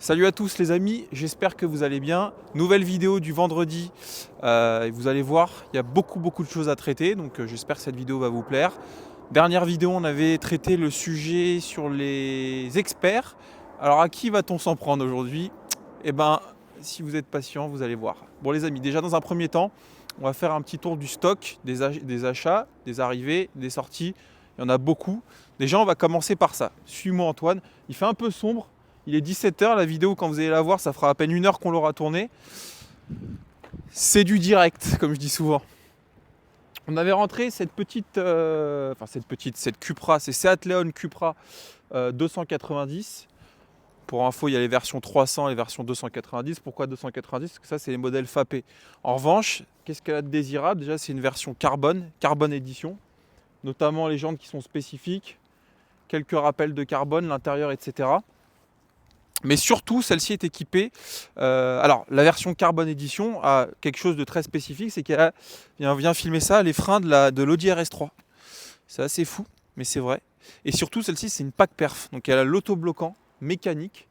Salut à tous les amis, j'espère que vous allez bien. Nouvelle vidéo du vendredi, et vous allez voir, il y a beaucoup de choses à traiter, donc j'espère que cette vidéo va vous plaire. Dernière vidéo, on avait traité le sujet sur les experts. Alors à qui va-t-on s'en prendre aujourd'hui? Eh ben, si vous êtes patient, vous allez voir. Bon les amis, déjà dans un premier temps, on va faire un petit tour du stock, des achats, des arrivées, des sorties. Il y en a beaucoup. Déjà, on va commencer par ça. Suis-moi Antoine, il fait un peu sombre. Il est 17h, la vidéo quand vous allez la voir, ça fera à peine 1 heure qu'on l'aura tournée. C'est du direct, comme je dis souvent. On avait rentré cette Cupra, c'est Seat Leon Cupra 290. Pour info, il y a les versions 300 et les versions 290. Pourquoi 290? Parce que ça, c'est les modèles FAP. En revanche, qu'est-ce qu'elle a de désirable? Déjà, c'est une version carbone édition, notamment les jantes qui sont spécifiques, quelques rappels de carbone, l'intérieur, etc. Mais surtout, celle-ci est équipée. Alors, la version Carbon Edition a quelque chose de très spécifique, c'est qu'elle vient filmer ça, les freins de l'Audi RS3. C'est assez fou, mais c'est vrai. Et surtout, celle-ci, c'est une PAC perf. Donc, elle a l'autobloquant mécanique.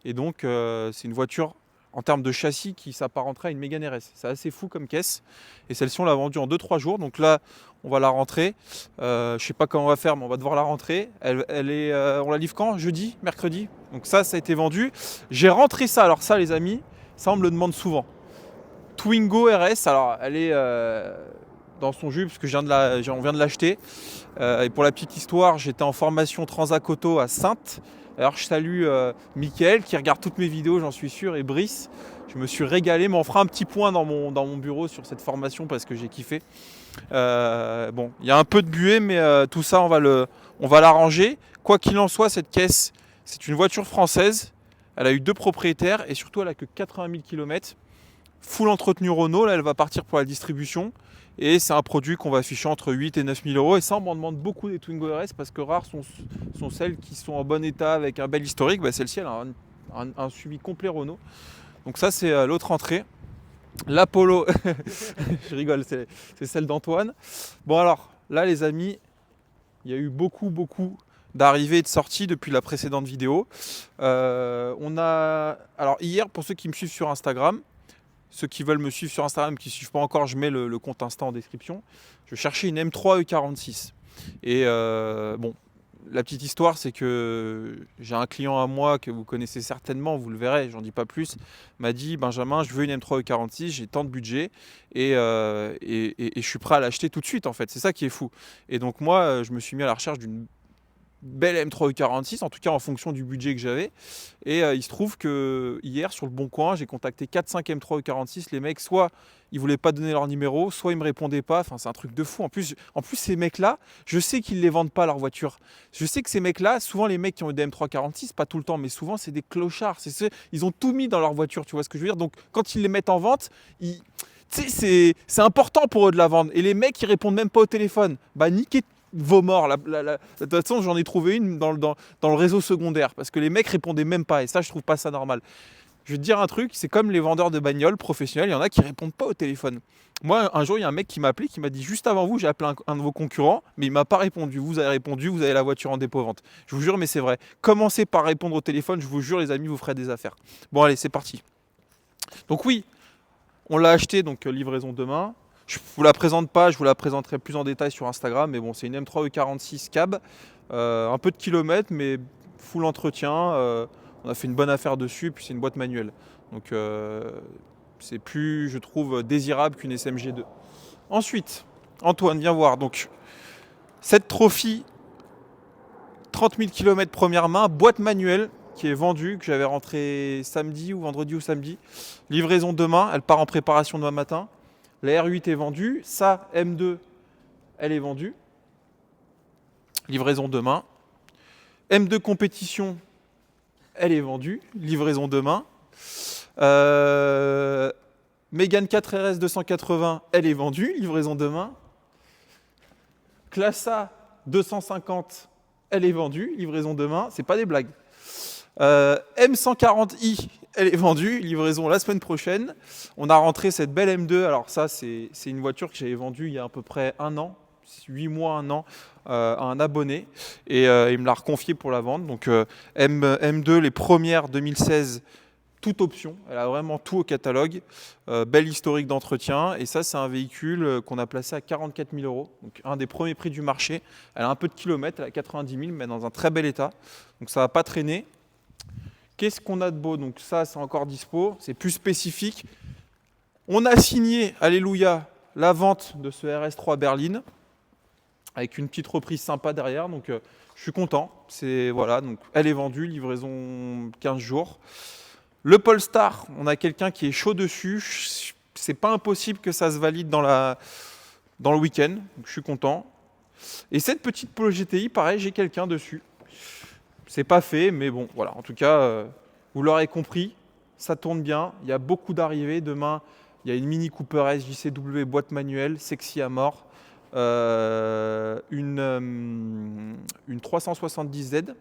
Et donc, c'est une voiture en termes de châssis qui s'apparenterait à une Mégane RS. C'est assez fou comme caisse. Et celle-ci, on l'a vendue en 2-3 jours. Donc là, on va la rentrer. Je ne sais pas comment on va faire, mais on va devoir la rentrer. On la livre quand? Jeudi? Mercredi? Donc ça a été vendu. J'ai rentré ça. Alors ça, les amis, ça, on me le demande souvent. Twingo RS. Alors, elle est dans son jus, parce que on vient de l'acheter. Et pour la petite histoire, j'étais en formation Transacoto à Saintes. Alors je salue Mickaël qui regarde toutes mes vidéos, j'en suis sûr, et Brice. Je me suis régalé, mais on fera un petit point dans mon bureau sur cette formation parce que j'ai kiffé. Bon, il y a un peu de buée, mais tout ça, on va l'arranger. Quoi qu'il en soit, cette caisse, c'est une voiture française. Elle a eu 2 propriétaires et surtout, elle a que 80 000 km. Full entretenu Renault, là, elle va partir pour la distribution. Et c'est un produit qu'on va afficher entre 8 et 9 000 euros. Et ça, on m'en demande beaucoup des Twingo RS parce que rares sont celles qui sont en bon état avec un bel historique. Bah, celle-ci, elle a un suivi complet Renault. Donc ça, c'est l'autre entrée. L'Apollo, je rigole, c'est celle d'Antoine. Bon alors, là les amis, il y a eu beaucoup d'arrivées et de sorties depuis la précédente vidéo. Alors hier, pour ceux qui me suivent sur Instagram, ceux qui veulent me suivre sur Instagram, qui ne suivent pas encore, je mets le compte Insta en description. Je cherchais une M3 E46. Et bon, la petite histoire, c'est que j'ai un client à moi que vous connaissez certainement, vous le verrez, j'en dis pas plus, m'a dit: Benjamin, je veux une M3 E46, j'ai tant de budget et je suis prêt à l'acheter tout de suite en fait. C'est ça qui est fou. Et donc moi, je me suis mis à la recherche d'une belle M3 E46, en tout cas en fonction du budget que j'avais. Et il se trouve que hier sur le Bon Coin, j'ai contacté 4-5 M3 E46. Les mecs, soit ils voulaient pas donner leur numéro, soit ils me répondaient pas. Enfin, c'est un truc de fou. En plus ces mecs-là, je sais qu'ils les vendent pas leur voiture. Je sais que ces mecs-là, souvent les mecs qui ont des M3 46, pas tout le temps, mais souvent c'est des clochards. Ils ont tout mis dans leur voiture, tu vois ce que je veux dire. Donc quand ils les mettent en vente, tu sais, c'est important pour eux de la vendre. Et les mecs, ils répondent même pas au téléphone. Bah, niquez vos morts. De toute façon, j'en ai trouvé une dans le réseau secondaire. Parce que les mecs répondaient même pas. Et ça, je trouve pas ça normal. Je vais te dire un truc, c'est comme les vendeurs de bagnoles professionnels. Il y en a qui répondent pas au téléphone. Moi, un jour, il y a un mec qui m'a appelé, qui m'a dit: juste avant vous, j'ai appelé un de vos concurrents, mais il m'a pas répondu. Vous avez répondu, vous avez la voiture en dépôt-vente. Je vous jure, mais c'est vrai. Commencez par répondre au téléphone, je vous jure, les amis, vous ferez des affaires. Bon, allez, c'est parti. Donc oui, on l'a acheté, donc livraison demain. Je vous la présente pas, je vous la présenterai plus en détail sur Instagram. Mais bon, c'est une M3 E46 cab. Un peu de kilomètres, mais full entretien. On a fait une bonne affaire dessus, puis c'est une boîte manuelle. Donc c'est plus, je trouve, désirable qu'une SMG2. Ensuite, Antoine, viens voir. Donc, cette Trophy, 30 000 km première main, boîte manuelle, qui est vendue, que j'avais rentrée samedi ou vendredi ou samedi. Livraison demain, elle part en préparation demain matin. La R8 est vendue, sa M2, elle est vendue. Livraison demain. M2 compétition, elle est vendue. Livraison demain. Mégane 4 RS 280, elle est vendue. Livraison demain. Classe A 250, elle est vendue. Livraison demain. C'est pas des blagues. M140i, elle est vendue, livraison la semaine prochaine. On a rentré cette belle M2. Alors ça, c'est une voiture que j'avais vendue il y a à peu près 1 an. 8 mois, un an à un abonné et il me l'a reconfié pour la vente. Donc M2, les premières 2016, toute option. Elle a vraiment tout au catalogue. Belle historique d'entretien. Et ça, c'est un véhicule qu'on a placé à 44 000 euros. Donc un des premiers prix du marché. Elle a un peu de kilomètres, elle a 90 000, mais dans un très bel état. Donc ça ne va pas traîner. Qu'est-ce qu'on a de beau? Donc ça, c'est encore dispo. C'est plus spécifique. On a signé, alléluia, la vente de ce RS3 berline avec une petite reprise sympa derrière. Donc je suis content. Voilà, donc elle est vendue, livraison 15 jours. Le Polestar, on a quelqu'un qui est chaud dessus. C'est pas impossible que ça se valide dans le week-end. Donc je suis content. Et cette petite Polo GTI, pareil, j'ai quelqu'un dessus. C'est pas fait, mais bon, voilà. En tout cas, vous l'aurez compris, ça tourne bien. Il y a beaucoup d'arrivées. Demain, il y a une Mini Cooper S JCW boîte manuelle, sexy à mort. Une 370Z.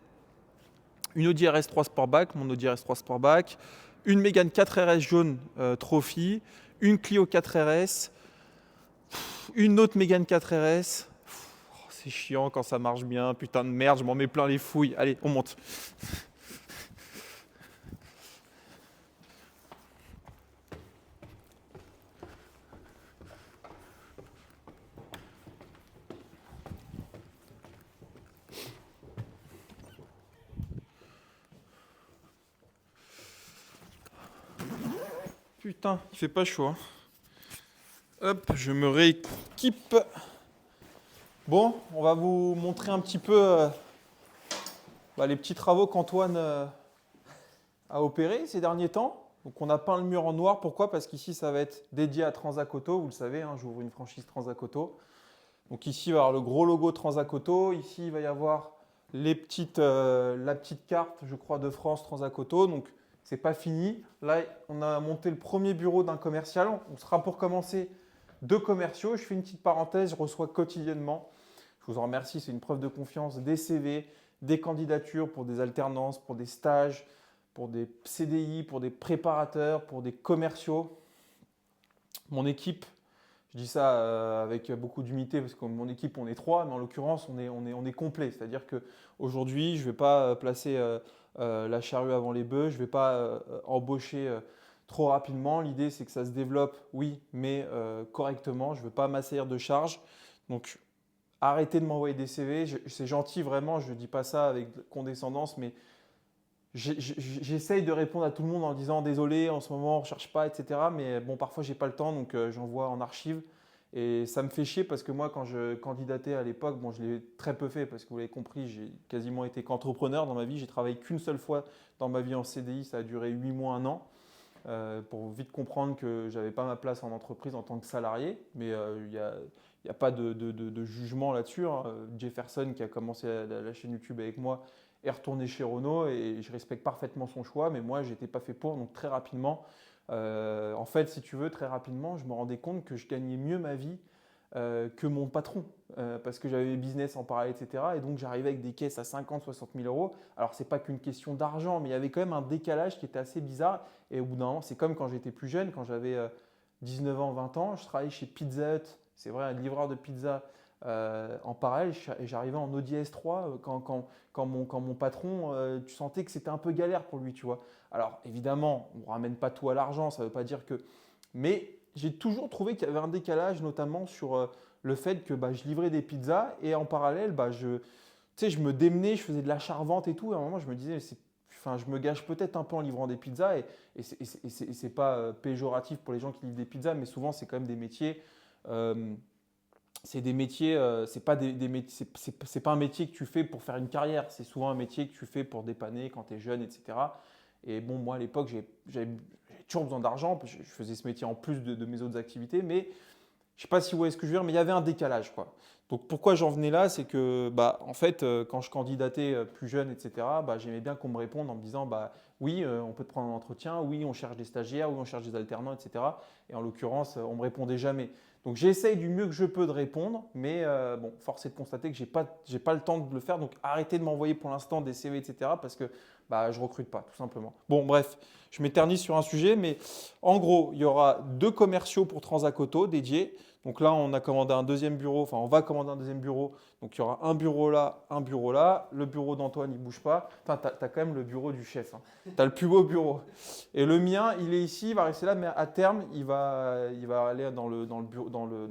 Une Audi RS3 Sportback, mon Audi RS3 Sportback. Une Mégane 4RS jaune Trophy. Une Clio 4RS. Une autre Mégane 4RS. C'est chiant quand ça marche bien, putain de merde, je m'en mets plein les fouilles. Allez, on monte. Putain, il fait pas chaud. Hein. Hop, je me rééquipe. Bon, on va vous montrer un petit peu les petits travaux qu'Antoine a opérés ces derniers temps. Donc on a peint le mur en noir. Pourquoi? Parce qu'ici, ça va être dédié à Transacoto. Vous le savez, hein, j'ouvre une franchise Transacoto. Donc ici, il va y avoir le gros logo Transacoto. Ici, il va y avoir la petite carte, je crois, de France Transacoto. Donc, c'est pas fini. Là, on a monté le premier bureau d'un commercial. On sera pour commencer 2 commerciaux. Je fais une petite parenthèse. Je reçois quotidiennement, je vous en remercie, c'est une preuve de confiance, des CV, des candidatures pour des alternances, pour des stages, pour des CDI, pour des préparateurs, pour des commerciaux. Mon équipe, je dis ça avec beaucoup d'humilité parce que mon équipe, on est 3, mais en l'occurrence, on est complet. C'est-à-dire qu'aujourd'hui, je ne vais pas placer la charrue avant les bœufs, je ne vais pas embaucher trop rapidement. L'idée, c'est que ça se développe, oui, mais correctement. Je ne veux pas m'assaillir de charge. Donc, arrêtez de m'envoyer des CV. C'est gentil, vraiment, je ne dis pas ça avec condescendance, mais j'essaye de répondre à tout le monde en disant désolé, en ce moment on ne recherche pas, etc. Mais bon, parfois j'ai pas le temps, donc j'envoie en archive. Et ça me fait chier parce que moi, quand je candidatais à l'époque, bon, je l'ai très peu fait parce que vous l'avez compris, j'ai quasiment été qu'entrepreneur dans ma vie. J'ai travaillé qu'une seule fois dans ma vie en CDI, ça a duré 8 mois, un an. Pour vite comprendre que j'avais pas ma place en entreprise en tant que salarié. Mais il n'y a pas de jugement là-dessus. Hein. Jefferson, qui a commencé la chaîne YouTube avec moi, est retourné chez Renault et je respecte parfaitement son choix, mais moi, je n'étais pas fait pour. Donc, très rapidement, en fait, si tu veux, très rapidement, je me rendais compte que je gagnais mieux ma vie que mon patron parce que j'avais mes business en parallèle, etc. Et donc, j'arrivais avec des caisses à 50, 60 000 euros. Alors, ce n'est pas qu'une question d'argent, mais il y avait quand même un décalage qui était assez bizarre. Et au bout d'un moment, c'est comme quand j'étais plus jeune, quand j'avais 19 ans, 20 ans, je travaillais chez Pizza Hut. C'est vrai, un livreur de pizza en parallèle, et j'arrivais en Audi S3 quand mon patron, tu sentais que c'était un peu galère pour lui, tu vois. Alors évidemment, on ne ramène pas tout à l'argent, ça ne veut pas dire que… Mais j'ai toujours trouvé qu'il y avait un décalage, notamment sur le fait que je livrais des pizzas et en parallèle, je me démenais, je faisais de l'achat-revente et tout. Et à un moment, je me disais, je me gâche peut-être un peu en livrant des pizzas et c'est pas péjoratif pour les gens qui livrent des pizzas, mais souvent, c'est quand même des métiers… c'est des métiers, c'est pas c'est pas un métier que tu fais pour faire une carrière, c'est souvent un métier que tu fais pour dépanner quand tu es jeune, etc. Et bon, moi à l'époque, j'avais toujours besoin d'argent, je faisais ce métier en plus de mes autres activités, mais je ne sais pas si vous voyez ce que je veux dire, mais il y avait un décalage, quoi. Donc pourquoi j'en venais là, c'est que en fait, quand je candidatais plus jeune, etc., j'aimais bien qu'on me réponde en me disant oui, on peut te prendre un entretien, oui, on cherche des stagiaires, oui, on cherche des alternants, etc. Et en l'occurrence, on ne me répondait jamais. Donc j'essaye du mieux que je peux de répondre, mais force est de constater que j'ai pas le temps de le faire. Donc arrêtez de m'envoyer pour l'instant des CV, etc. Parce que bah, je ne recrute pas, tout simplement. Bon, bref, je m'éternise sur un sujet, mais en gros, il y aura 2 commerciaux pour Transacoto dédiés. Donc là, on a commandé un deuxième bureau, enfin, on va commander un deuxième bureau. Donc il y aura un bureau là, un bureau là. Le bureau d'Antoine, il ne bouge pas. Enfin, tu as quand même le bureau du chef. Hein. Tu as le plus beau bureau. Et le mien, il est ici, il va rester là, mais à terme, il va aller dans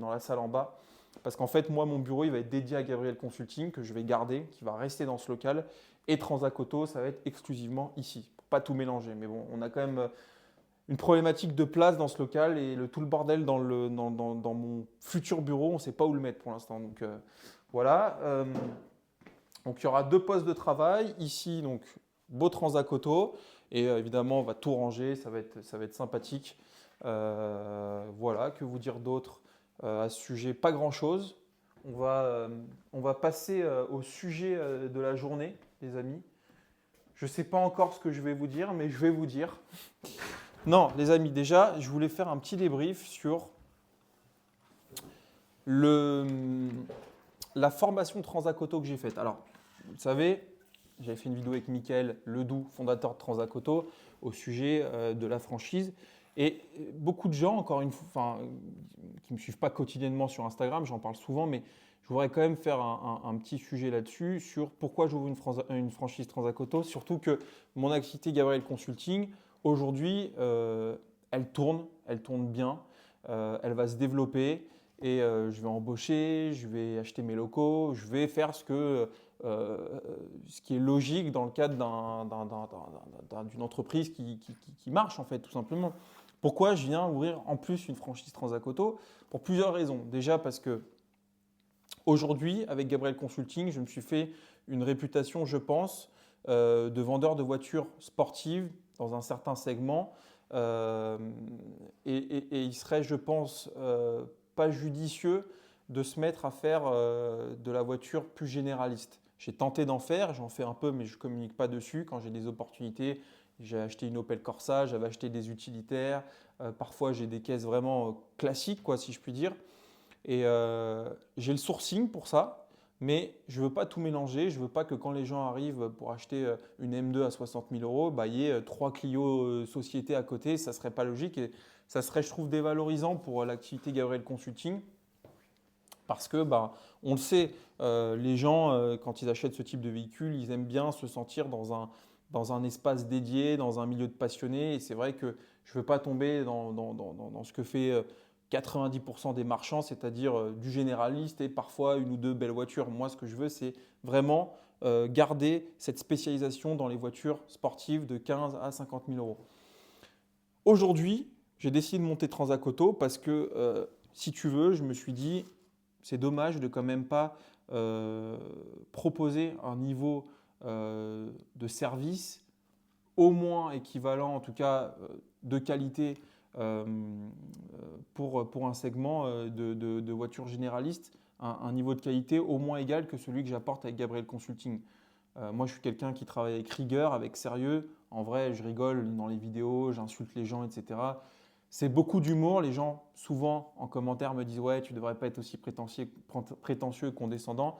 la salle en bas. Parce qu'en fait, moi, mon bureau, il va être dédié à Gabriel Consulting, que je vais garder, qui va rester dans ce local. Et Transacoto, ça va être exclusivement ici, pour pas tout mélanger. Mais bon, on a quand même une problématique de place dans ce local et tout le bordel dans mon futur bureau, on ne sait pas où le mettre pour l'instant. Donc voilà. Donc il y aura 2 postes de travail. Ici, donc, beau Transacoto. Et évidemment, on va tout ranger, ça va être sympathique. Voilà, que vous dire d'autre à ce sujet? Pas grand-chose. On va passer au sujet de la journée, les amis. Je ne sais pas encore ce que je vais vous dire, mais je vais vous dire. Non, les amis, déjà, je voulais faire un petit débrief sur la formation Transacoto que j'ai faite. Alors, vous savez, j'avais fait une vidéo avec Mickaël Ledoux, fondateur de Transacoto, au sujet de la franchise. Et beaucoup de gens, encore une fois, qui ne me suivent pas quotidiennement sur Instagram, j'en parle souvent, mais je voudrais quand même faire un petit sujet là-dessus sur pourquoi j'ouvre une franchise Transacoto. Surtout que mon activité Gabriel Consulting, aujourd'hui, elle tourne bien, elle va se développer et je vais embaucher, je vais acheter mes locaux, je vais faire ce qui est logique dans le cadre d'une entreprise qui marche en fait, tout simplement. Pourquoi je viens ouvrir en plus une franchise Transacoto? Pour plusieurs raisons. Déjà parce que aujourd'hui, avec Gabriel Consulting, je me suis fait une réputation, je pense, de vendeur de voitures sportives dans un certain segment. Et il serait, je pense, pas judicieux de se mettre à faire de la voiture plus généraliste. J'ai tenté d'en faire, j'en fais un peu, mais je ne communique pas dessus. Quand j'ai des opportunités, j'ai acheté une Opel Corsa, j'avais acheté des utilitaires. Parfois, j'ai des caisses vraiment classiques, quoi, si je puis dire. Et j'ai le sourcing pour ça, mais je ne veux pas tout mélanger. Je ne veux pas que quand les gens arrivent pour acheter une M2 à 60 000 euros, bah, il y ait 3 Clio société à côté. Ça ne serait pas logique et ça serait, je trouve, dévalorisant pour l'activité Gabriel Consulting. Parce que, bah, on le sait, les gens, quand ils achètent ce type de véhicule, ils aiment bien se sentir dans un espace dédié, dans un milieu de passionnés. Et c'est vrai que je ne veux pas tomber dans ce que fait 90% des marchands, c'est-à-dire du généraliste et parfois une ou deux belles voitures. Moi, ce que je veux, c'est vraiment garder cette spécialisation dans les voitures sportives de 15 à 50 000 euros. Aujourd'hui, j'ai décidé de monter Transacoto parce que, si tu veux, je me suis dit, c'est dommage de quand même pas proposer un niveau de service au moins équivalent, en tout cas de qualité pour un segment de voitures généralistes, un niveau de qualité au moins égal que celui que j'apporte avec Gabriel Consulting. Moi, je suis quelqu'un qui travaille avec rigueur, avec sérieux. En vrai, je rigole dans les vidéos, j'insulte les gens, etc. C'est beaucoup d'humour. Les gens, souvent, en commentaire, me disent « Ouais, tu ne devrais pas être aussi prétentieux et condescendant ».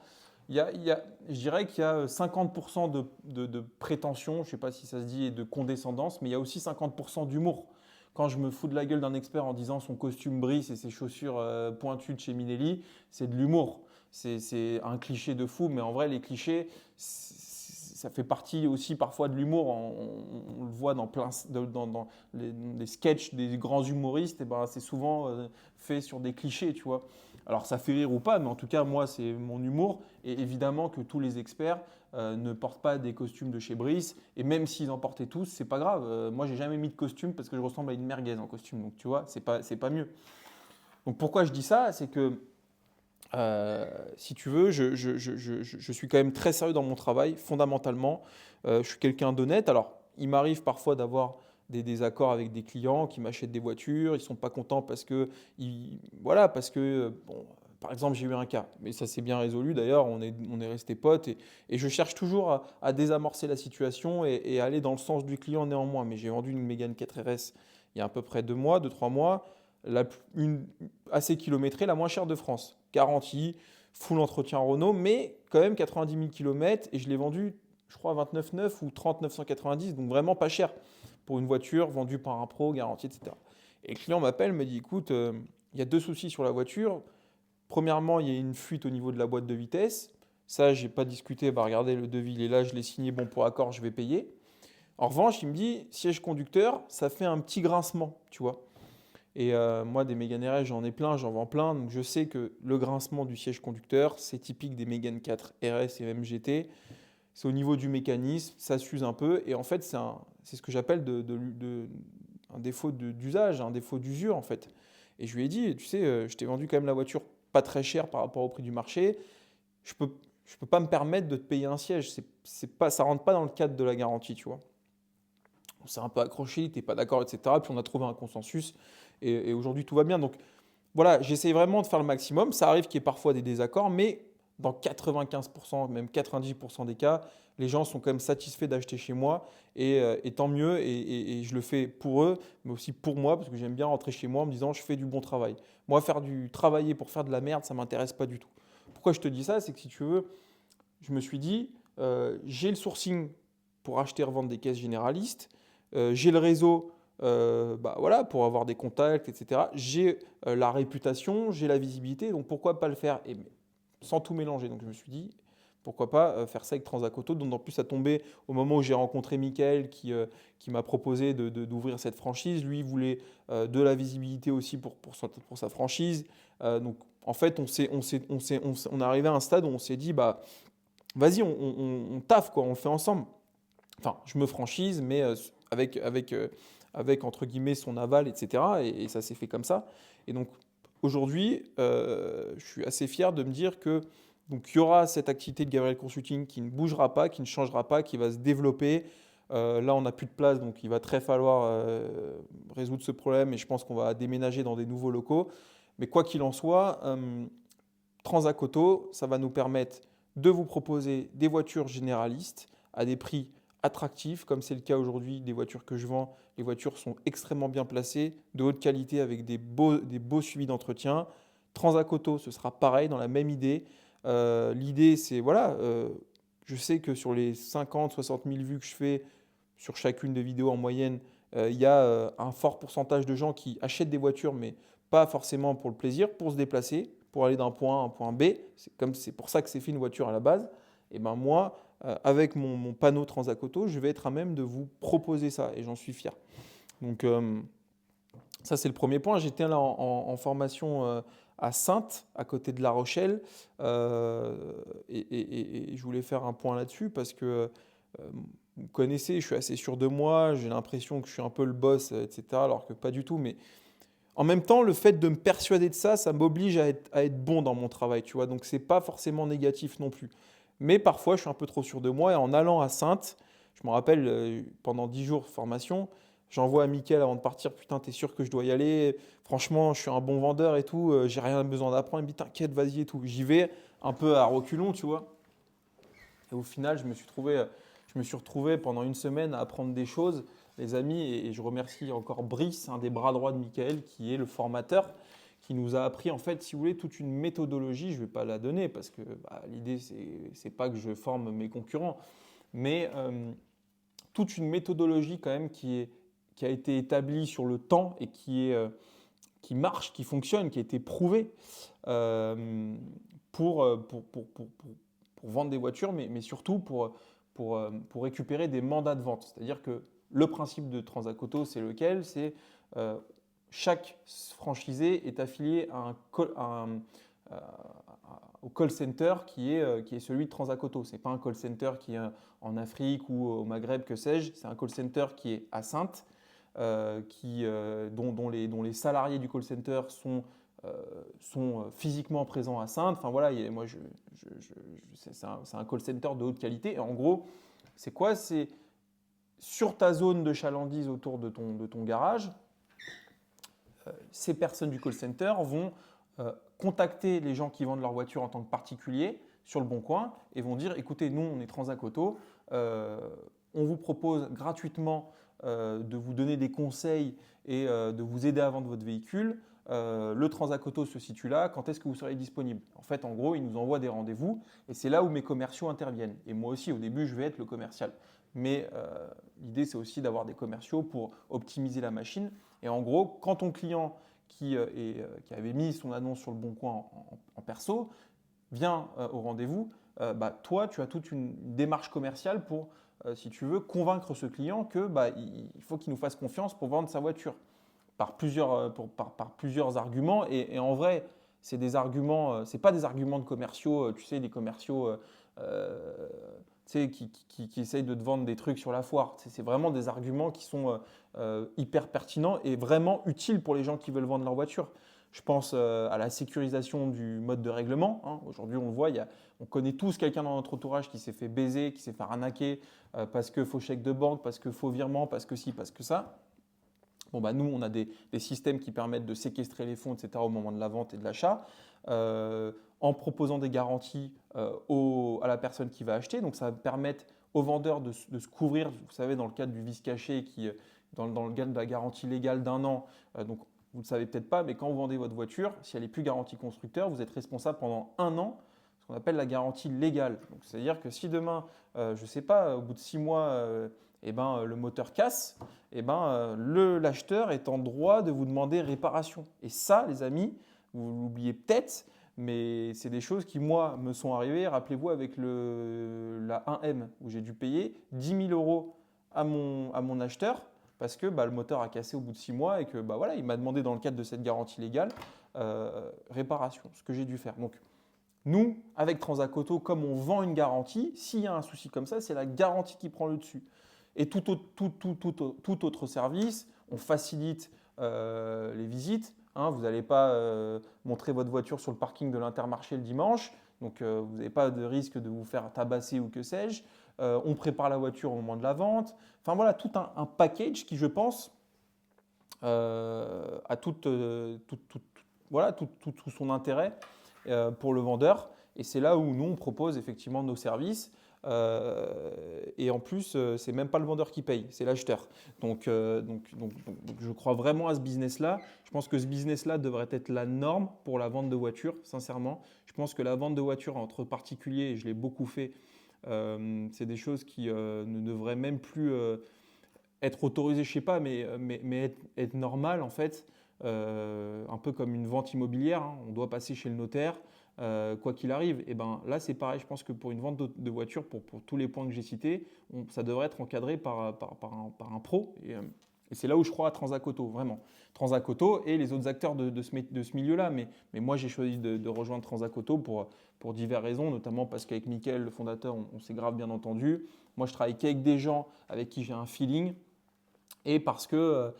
Je dirais qu'il y a 50% de prétention, je ne sais pas si ça se dit, et de condescendance, mais il y a aussi 50% d'humour. Quand je me fous de la gueule d'un expert en disant son costume Brice et ses chaussures pointues de chez Minelli, c'est de l'humour. C'est un cliché de fou, mais en vrai, les clichés, ça fait partie aussi parfois de l'humour. On le voit dans les sketchs des grands humoristes, et ben, c'est souvent fait sur des clichés, tu vois. Alors ça fait rire ou pas, mais en tout cas, moi, c'est mon humour. Et évidemment que tous les experts ne portent pas des costumes de chez Brice. Et même s'ils en portaient tous, c'est pas grave. Moi, j'ai jamais mis de costume parce que je ressemble à une merguez en costume. Donc tu vois, c'est pas mieux. Donc pourquoi je dis ça? C'est que si tu veux, je suis quand même très sérieux dans mon travail, fondamentalement. Je suis quelqu'un d'honnête. Alors, il m'arrive parfois d'avoir des désaccords avec des clients qui m'achètent des voitures. Ils ne sont pas contents parce que, voilà, bon, par exemple, j'ai eu un cas, mais ça s'est bien résolu. D'ailleurs, on est resté potes et je cherche toujours à désamorcer la situation et aller dans le sens du client néanmoins. Mais j'ai vendu une Mégane 4RS il y a à peu près 2 mois, 2-3 mois. Assez kilométrée, la moins chère de France. Garantie, full entretien Renault, mais quand même 90 000 km et je l'ai vendue je crois 29,9 ou 30,990, donc vraiment pas cher pour une voiture vendue par un pro, garantie, etc. Et le client m'appelle, me dit, écoute, il y a deux soucis sur la voiture. Premièrement, il y a une fuite au niveau de la boîte de vitesse. Ça, j'ai pas discuté, bah regardez, le devis, il est là, je l'ai signé, bon pour accord, je vais payer. En revanche, il me dit, siège conducteur, ça fait un petit grincement, tu vois. Et moi, des Mégane RS, j'en ai plein, j'en vends plein. Donc je sais que le grincement du siège conducteur, c'est typique des Mégane 4 RS et même GT. C'est au niveau du mécanisme, ça s'use un peu. Et en fait, c'est ce que j'appelle un défaut d'usage, un défaut d'usure en fait. Et je lui ai dit, tu sais, je t'ai vendu quand même la voiture pas très cher par rapport au prix du marché. Je peux, je peux pas me permettre de te payer un siège. C'est pas, ça rentre pas dans le cadre de la garantie, tu vois. On s'est un peu accroché, il n'était pas d'accord, etc. Puis on a trouvé un consensus et aujourd'hui tout va bien. Donc voilà, j'essaie vraiment de faire le maximum. Ça arrive qu'il y ait parfois des désaccords, mais dans 95%, même 90% des cas, les gens sont quand même satisfaits d'acheter chez moi et tant mieux. Et je le fais pour eux, mais aussi pour moi, parce que j'aime bien rentrer chez moi en me disant je fais du bon travail. Moi, travailler pour faire de la merde, ça ne m'intéresse pas du tout. Pourquoi je te dis ça? C'est que si tu veux, je me suis dit, j'ai le sourcing pour acheter et revendre des caisses généralistes, j'ai le réseau bah, voilà, pour avoir des contacts, etc. J'ai la réputation, j'ai la visibilité, donc pourquoi pas le faire et, sans tout mélanger. Donc je me suis dit, pourquoi pas faire ça avec Transacoto, dont en plus ça tombait au moment où j'ai rencontré Mickaël qui m'a proposé d'ouvrir cette franchise. Lui, il voulait de la visibilité aussi pour sa franchise. Donc en fait, on est arrivé à un stade où on s'est dit, bah, vas-y, on taffe, quoi, on le fait ensemble. Enfin, je me franchise, mais avec entre guillemets son aval, etc. Et ça s'est fait comme ça. Et donc aujourd'hui, je suis assez fier de me dire que donc il y aura cette activité de Gabriel Consulting qui ne bougera pas, qui ne changera pas, qui va se développer. Là, on n'a plus de place, donc il va très falloir résoudre ce problème. Et je pense qu'on va déménager dans des nouveaux locaux. Mais quoi qu'il en soit, Transacoto, ça va nous permettre de vous proposer des voitures généralistes à des prix attractifs, comme c'est le cas aujourd'hui des voitures que je vends. Les voitures sont extrêmement bien placées, de haute qualité avec des beaux suivis d'entretien. Transacoto, ce sera pareil, dans la même idée. L'idée, c'est, voilà, je sais que sur les 50, 60 000 vues que je fais sur chacune des vidéos en moyenne, il y a un fort pourcentage de gens qui achètent des voitures, mais pas forcément pour le plaisir, pour se déplacer, pour aller d'un point A à un point B. C'est pour ça que c'est fait une voiture à la base. Et ben moi, avec mon panneau Transacoto, je vais être à même de vous proposer ça et j'en suis fier. Donc ça c'est le premier point. J'étais là en formation à Saintes, à côté de La Rochelle, et je voulais faire un point là-dessus parce que vous me connaissez, je suis assez sûr de moi, j'ai l'impression que je suis un peu le boss, etc. Alors que pas du tout, mais en même temps, le fait de me persuader de ça, ça m'oblige à être bon dans mon travail, tu vois. Donc, c'est pas forcément négatif non plus. Mais parfois, je suis un peu trop sûr de moi. Et en allant à Saintes, je me rappelle, pendant 10 jours de formation, j'envoie à Mickaël avant de partir, putain, t'es sûr que je dois y aller? Franchement, je suis un bon vendeur et tout, j'ai rien besoin d'apprendre. Il me dit, t'inquiète, vas-y et tout. J'y vais un peu à reculons, tu vois. Et au final, je me suis retrouvé pendant une semaine à apprendre des choses, les amis, et je remercie encore Brice, un des bras droits de Mickaël, qui est le formateur, qui nous a appris, en fait, si vous voulez, toute une méthodologie. Je ne vais pas la donner parce que bah, l'idée, c'est pas que je forme mes concurrents, mais toute une méthodologie quand même qui a été établie sur le temps et qui marche, qui fonctionne, qui a été prouvée euh, pour vendre des voitures, mais surtout pour récupérer des mandats de vente. C'est-à-dire que le principe de Transacoto, c'est lequel? C'est chaque franchisé est affilié au call center qui est celui de Transacoto. Ce n'est pas un call center qui est en Afrique ou au Maghreb, que sais-je. C'est un call center qui est à Saintes, dont les salariés du call center sont physiquement présents à Saintes. Enfin voilà, moi, c'est un call center de haute qualité. Et en gros, c'est quoi? C'est sur ta zone de chalandise autour de ton garage, ces personnes du call center vont contacter les gens qui vendent leur voiture en tant que particulier sur le Bon Coin et vont dire, écoutez, nous, on est Transacoto, on vous propose gratuitement de vous donner des conseils et de vous aider à vendre votre véhicule. le Transac Auto se situe là, quand est-ce que vous serez disponible? En fait, en gros, ils nous envoient des rendez-vous et c'est là où mes commerciaux interviennent. Et moi aussi, au début, je vais être le commercial. Mais l'idée, c'est aussi d'avoir des commerciaux pour optimiser la machine. Et en gros, quand ton client qui avait mis son annonce sur le Bon Coin en perso vient au rendez-vous, toi, tu as toute une démarche commerciale pour, si tu veux, convaincre ce client que il faut qu'il nous fasse confiance pour vendre sa voiture par plusieurs, par plusieurs arguments. Et en vrai, c'est des arguments, c'est pas des arguments de commerciaux, tu sais, des commerciaux tu sais, qui essayent de te vendre des trucs sur la foire. C'est vraiment des arguments qui sont hyper pertinents et vraiment utiles pour les gens qui veulent vendre leur voiture. Je pense à la sécurisation du mode de règlement, hein. Aujourd'hui, on le voit, on connaît tous quelqu'un dans notre entourage qui s'est fait baiser, qui s'est fait arnaquer parce que faux chèque de banque, parce que faux virement, parce que ci, parce que ça. Bon, nous, on a des systèmes qui permettent de séquestrer les fonds, etc., au moment de la vente et de l'achat, en proposant des garanties à la personne qui va acheter. Donc, ça va permettre aux vendeurs de se couvrir, vous savez, dans le cadre du vice caché, dans le cadre de la garantie légale d'un an. Donc, vous ne le savez peut-être pas, mais quand vous vendez votre voiture, si elle n'est plus garantie constructeur, vous êtes responsable pendant un an, ce qu'on appelle la garantie légale. Donc, c'est-à-dire que si demain, je ne sais pas, au bout de 6 mois, le moteur casse, l'acheteur est en droit de vous demander réparation. Et ça, les amis, vous l'oubliez peut-être, mais c'est des choses qui, moi, me sont arrivées. Rappelez-vous, avec la 1M, où j'ai dû payer 10 000 euros à mon acheteur, parce que le moteur a cassé au bout de 6 mois et que voilà, il m'a demandé dans le cadre de cette garantie légale réparation, ce que j'ai dû faire. Donc, nous, avec Transac Auto, comme on vend une garantie, s'il y a un souci comme ça, c'est la garantie qui prend le dessus. Et tout autre service, on facilite les visites, hein. Vous n'allez pas montrer votre voiture sur le parking de l'Intermarché le dimanche, donc vous n'avez pas de risque de vous faire tabasser ou que sais-je. On prépare la voiture au moment de la vente. Enfin voilà, tout un package qui, je pense, a voilà, tout son intérêt pour le vendeur. Et c'est là où nous, on propose effectivement nos services. Et en plus, c'est même pas le vendeur qui paye, c'est l'acheteur. Donc, je crois vraiment à ce business-là. Je pense que ce business-là devrait être la norme pour la vente de voitures, sincèrement. Je pense que la vente de voitures entre particuliers, et je l'ai beaucoup fait, c'est des choses qui ne devraient même plus être autorisées, je sais pas, mais être normal en fait. Un peu comme une vente immobilière, hein. On doit passer chez le notaire. Quoi qu'il arrive, et là c'est pareil, je pense que pour une vente de voiture, pour tous les points que j'ai cités, ça devrait être encadré par un pro. Et c'est là où je crois à Transac Auto, vraiment. Transac Auto et les autres acteurs de ce milieu-là. Mais moi j'ai choisi de rejoindre Transac Auto pour diverses raisons, notamment parce qu'avec Mickaël, le fondateur, on s'est grave bien entendu. Moi je travaille qu'avec des gens avec qui j'ai un feeling. Et parce que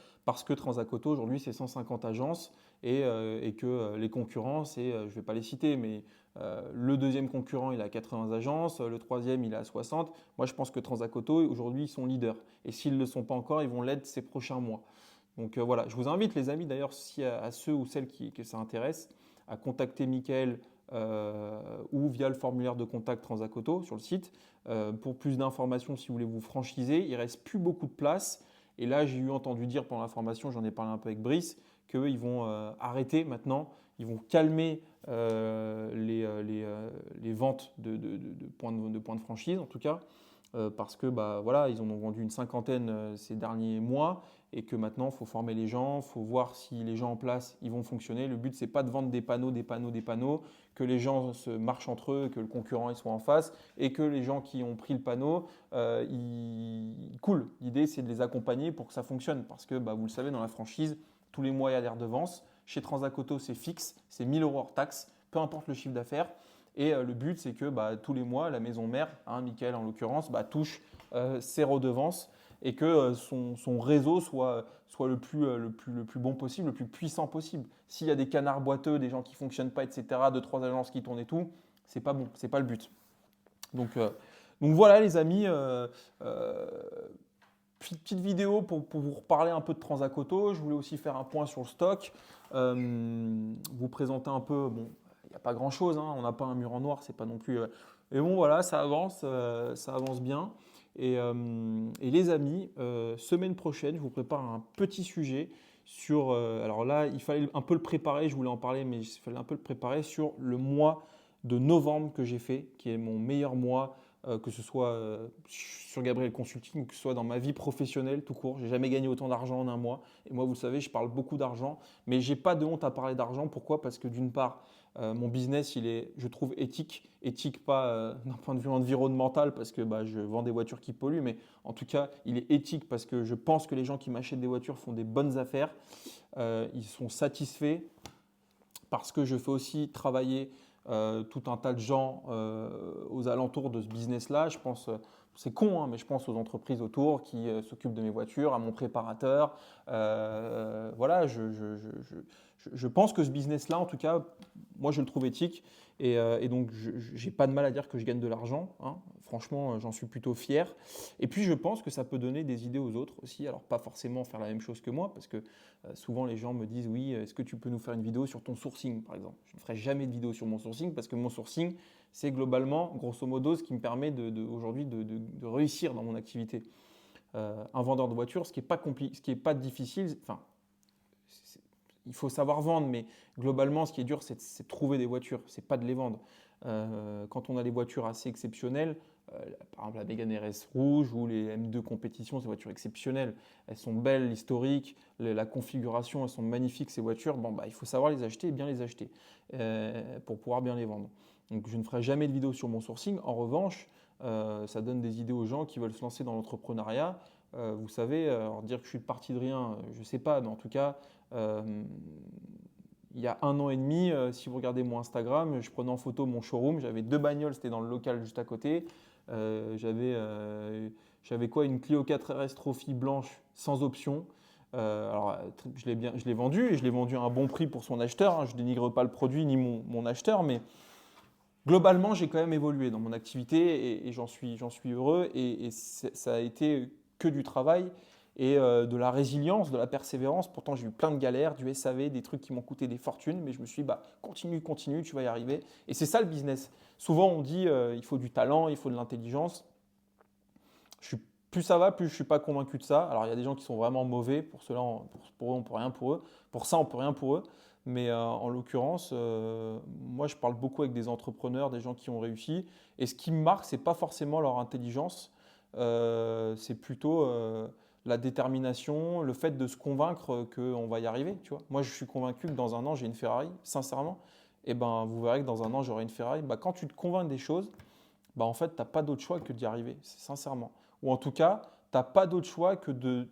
Transac Auto, aujourd'hui, c'est 150 agences et que les concurrents, je ne vais pas les citer, mais le deuxième concurrent, il a 80 agences, le troisième, il a 60. Moi, je pense que Transac Auto, aujourd'hui, ils sont leaders. Et s'ils ne le sont pas encore, ils vont l'être ces prochains mois. Donc voilà, je vous invite, les amis, d'ailleurs, si à ceux ou celles que ça intéresse, à contacter Mickaël ou via le formulaire de contact Transac Auto sur le site. Pour plus d'informations, si vous voulez vous franchiser, il ne reste plus beaucoup de place. Et là, j'ai entendu dire pendant la formation, j'en ai parlé un peu avec Brice, qu'ils vont arrêter maintenant, ils vont calmer les ventes de points de franchise, en tout cas, parce que voilà, ils en ont vendu une cinquantaine ces derniers mois et que maintenant, il faut former les gens, il faut voir si les gens en place, ils vont fonctionner. Le but, c'est pas de vendre des panneaux, que les gens se marchent entre eux, que le concurrent il soit en face et que les gens qui ont pris le panneau, ils coulent. L'idée, c'est de les accompagner pour que ça fonctionne parce que, vous le savez, dans la franchise, tous les mois, il y a des redevances. Chez Transac Auto, c'est fixe, c'est 1 000 € hors taxe, peu importe le chiffre d'affaires. Et le but, c'est que tous les mois, la maison mère, Mickaël en l'occurrence, touche ses redevances et que son réseau soit le plus bon possible, le plus puissant possible. S'il y a des canards boiteux, des gens qui ne fonctionnent pas, etc., 2-3 agences qui tournent et tout, c'est pas bon, c'est pas le but. Donc voilà les amis, petite vidéo pour vous reparler un peu de Transac Auto. Je voulais aussi faire un point sur le stock, vous présenter un peu, bon, il n'y a pas grand chose, hein, on n'a pas un mur en noir, c'est pas non plus. Mais bon voilà, ça avance bien. Et les amis, semaine prochaine, je vous prépare un petit sujet sur, alors là, il fallait un peu le préparer, je voulais en parler, mais il fallait un peu le préparer sur le mois de novembre que j'ai fait, qui est mon meilleur mois, que ce soit sur Gabriel Consulting ou que ce soit dans ma vie professionnelle tout court. J'ai jamais gagné autant d'argent en un mois. Et moi, vous le savez, je parle beaucoup d'argent, mais j'ai pas de honte à parler d'argent. Pourquoi? Parce que d'une part, mon business, il est, je trouve, éthique. Éthique pas d'un point de vue environnemental, parce que bah, je vends des voitures qui polluent, mais en tout cas, il est éthique parce que je pense que les gens qui m'achètent des voitures font des bonnes affaires. Ils sont satisfaits parce que je fais aussi travailler tout un tas de gens aux alentours de ce business-là. Je pense, c'est con, hein, mais je pense aux entreprises autour qui s'occupent de mes voitures, à mon préparateur. Voilà, je pense que ce business-là, en tout cas, moi, je le trouve éthique. Et donc, je n'ai pas de mal à dire que je gagne de l'argent, hein. Franchement, j'en suis plutôt fier. Et puis, je pense que ça peut donner des idées aux autres aussi. Alors, pas forcément faire la même chose que moi, parce que souvent, les gens me disent, oui, est-ce que tu peux nous faire une vidéo sur ton sourcing, par exemple? Je ne ferai jamais de vidéo sur mon sourcing, parce que mon sourcing, c'est globalement, grosso modo, ce qui me permet aujourd'hui de réussir dans mon activité. Un vendeur de voitures, ce qui n'est pas difficile, enfin, il faut savoir vendre, mais globalement, ce qui est dur, c'est de trouver des voitures, c'est pas de les vendre. Quand on a des voitures assez exceptionnelles, par exemple la Mégane RS rouge ou les M2 compétition, ces voitures exceptionnelles, elles sont belles, historiques, la configuration, elles sont magnifiques ces voitures. Bon, bah, il faut savoir les acheter et bien les acheter pour pouvoir bien les vendre. Donc je ne ferai jamais de vidéo sur mon sourcing. En revanche, ça donne des idées aux gens qui veulent se lancer dans l'entrepreneuriat. Vous savez, alors dire que je suis parti de rien, je ne sais pas, mais en tout cas, il y a 1 an et demi, si vous regardez mon Instagram, je prenais en photo mon showroom. J'avais 2 bagnoles, c'était dans le local juste à côté. J'avais quoi? Une Clio 4 RS Trophy blanche sans option. Alors, je l'ai vendue et je l'ai vendue à un bon prix pour son acheteur, hein. Je ne dénigre pas le produit ni mon acheteur, mais globalement, j'ai quand même évolué dans mon activité et j'en suis heureux. Et ça a été que du travail et de la résilience, de la persévérance. Pourtant, j'ai eu plein de galères, du SAV, des trucs qui m'ont coûté des fortunes, mais je me suis dit, bah, continue, continue, tu vas y arriver. Et c'est ça le business. Souvent, on dit, il faut du talent, il faut de l'intelligence. Plus ça va, plus je ne suis pas convaincu de ça. Alors, il y a des gens qui sont vraiment mauvais. Pour cela, pour eux, on ne peut rien pour eux. Pour ça, on ne peut rien pour eux. Mais en l'occurrence, moi, je parle beaucoup avec des entrepreneurs, des gens qui ont réussi. Et ce qui me marque, ce n'est pas forcément leur intelligence. C'est plutôt la détermination, le fait de se convaincre qu'on va y arriver. Tu vois. Moi, je suis convaincu que dans un an, j'ai une Ferrari, sincèrement. Et ben, vous verrez que dans un an, j'aurai une Ferrari. Bah, quand tu te convaincs des choses, bah, en fait, tu n'as pas d'autre choix que d'y arriver, sincèrement. Ou en tout cas, tu n'as pas d'autre choix que d'essayer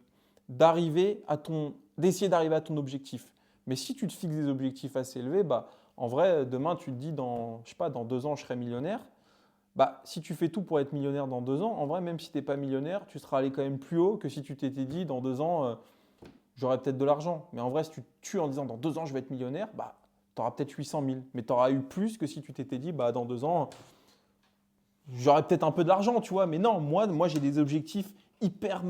d'arriver à ton objectif. Mais si tu te fixes des objectifs assez élevés, bah, en vrai, demain, tu te dis, je sais pas, dans 2 ans, je serai millionnaire. Bah, si tu fais tout pour être millionnaire dans 2 ans, en vrai, même si tu n'es pas millionnaire, tu seras allé quand même plus haut que si tu t'étais dit, dans 2 ans, j'aurai peut-être de l'argent. Mais en vrai, si tu te tues en disant, dans 2 ans, je vais être millionnaire, bah, tu auras peut-être 800 000. Mais tu auras eu plus que si tu t'étais dit, bah, dans 2 ans, j'aurais peut-être un peu de l'argent, tu vois, mais non, moi j'ai des objectifs hyper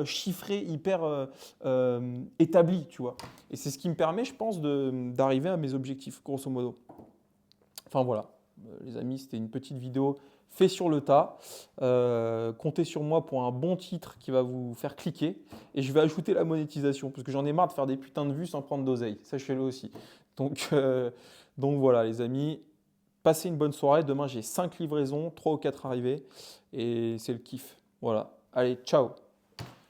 chiffrés, hyper établis, tu vois. Et c'est ce qui me permet, je pense, d'arriver à mes objectifs, grosso modo. Enfin voilà, les amis, c'était une petite vidéo fait sur le tas. Comptez sur moi pour un bon titre qui va vous faire cliquer. Et je vais ajouter la monétisation, parce que j'en ai marre de faire des putains de vues sans prendre d'oseille. Sachez-le aussi. Donc voilà, les amis. Passez une bonne soirée. Demain, j'ai 5 livraisons, 3 ou 4 arrivées. Et c'est le kiff. Voilà. Allez, ciao.